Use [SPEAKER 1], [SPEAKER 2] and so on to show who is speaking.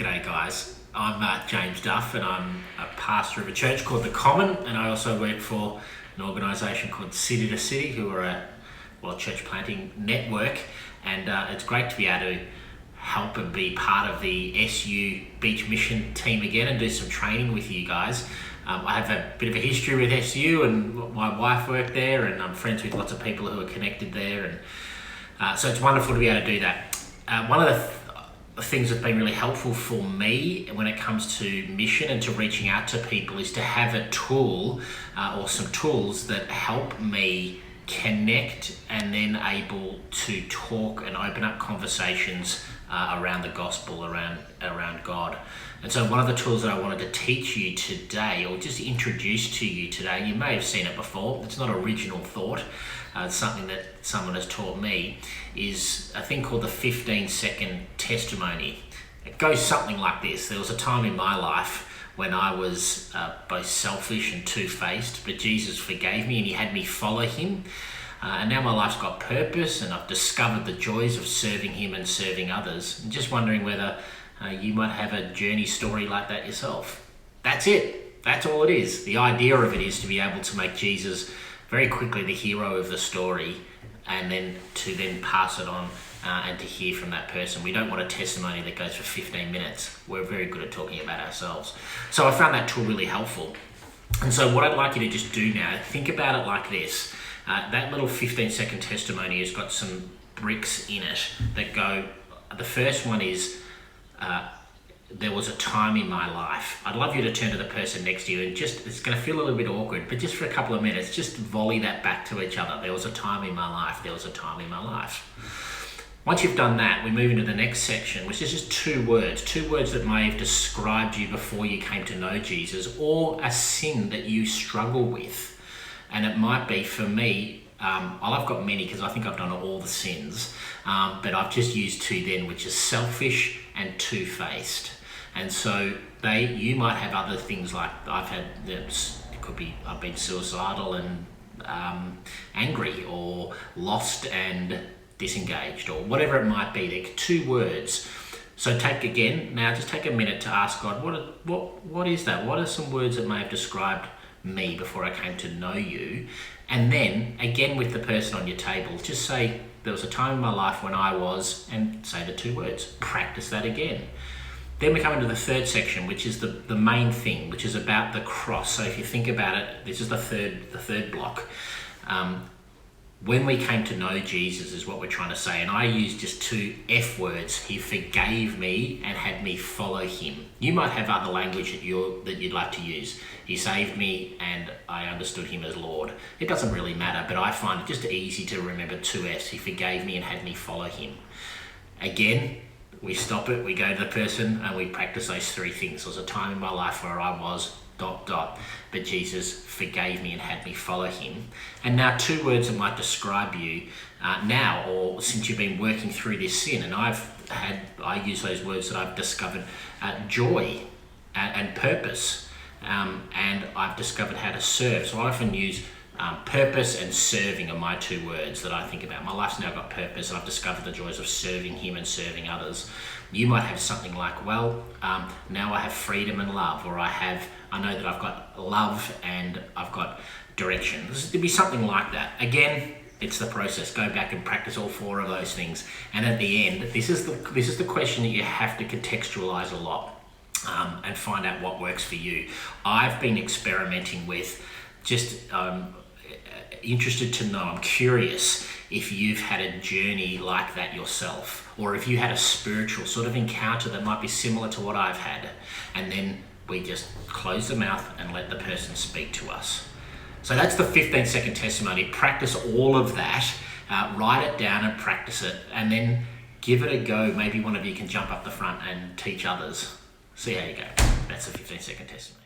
[SPEAKER 1] G'day guys, I'm James Duff and I'm a pastor of a church called The Common, and I also work for an organisation called City to City, who are a church planting network, and it's great to be able to help and be part of the SU Beach Mission team again and do some training with you guys. I have a bit of a history with SU, and my wife worked there, and I'm friends with lots of people who are connected there, and so it's wonderful to be able to do that. One of the things that's been really helpful for me when it comes to mission and to reaching out to people is to have a tool or some tools that help me connect and then able to talk and open up conversations around the gospel, around God. And so one of the tools that I wanted to teach you today, or just introduce to you today, you may have seen it before, it's not original thought, it's something that someone has taught me, is a thing called the 15-second testimony. It goes something like this. There was a time in my life when I was both selfish and two-faced, but Jesus forgave me and he had me follow him. And now my life's got purpose, and I've discovered the joys of serving him and serving others. I'm just wondering whether you might have a journey story like that yourself. That's it. That's all it is. The idea of it is to be able to make Jesus very quickly the hero of the story, and then to pass it on and to hear from that person. We don't want a testimony that goes for 15 minutes. We're very good at talking about ourselves. So I found that tool really helpful. And so what I'd like you to just do now, think about it like this. That little 15-second testimony has got some bricks in it that go, the first one is, there was a time in my life. I'd love you to turn to the person next to you and just, it's going to feel a little bit awkward, but just for a couple of minutes, just volley that back to each other. There was a time in my life. There was a time in my life. Once you've done that, we move into the next section, which is just two words that may have described you before you came to know Jesus, or a sin that you struggle with. And it might be, for me, I've got many because I think I've done all the sins, but I've just used two then, which is selfish and two-faced. And so you might have other things like I've been suicidal and angry, or lost and disengaged, or whatever it might be. They're two words. So take a minute to ask God, what is that? What are some words that may have described me before I came to know you? And then again with the person on your table, just say, there was a time in my life when I was, and say the two words. Practice that again. Then we come into the third section, which is the main thing, which is about the cross. So if you think about it, this is the third block. When we came to know Jesus is what we're trying to say. And I used just two F words. He forgave me and had me follow him. You might have other language that you'd like to use. He saved me and I understood him as Lord. It doesn't really matter, but I find it just easy to remember two Fs. He forgave me and had me follow him. Again, we stop it, we go to the person and we practice those three things. There was a time in my life where I was ... but Jesus forgave me and had me follow him. And now two words that might describe you now, or since you've been working through this sin. And I use those words that I've discovered, joy and purpose. And I've discovered how to serve. So I often use purpose and serving are my two words that I think about. My life's now got purpose, and I've discovered the joys of serving him and serving others. You might have something like, now I have freedom and love, or I know that I've got love and I've got direction. There'd be something like that. Again, it's the process. Go back and practice all four of those things. And at the end, this is the question that you have to contextualize a lot and find out what works for you. I've been experimenting with just interested to know, I'm curious if you've had a journey like that yourself, or if you had a spiritual sort of encounter that might be similar to what I've had, and then we just close the mouth and let the person speak to us. So that's the 15-second testimony. Practice all of that, write it down and practice it, and then give it a go. Maybe one of you can jump up the front and teach others. See how you go. That's the 15-second testimony.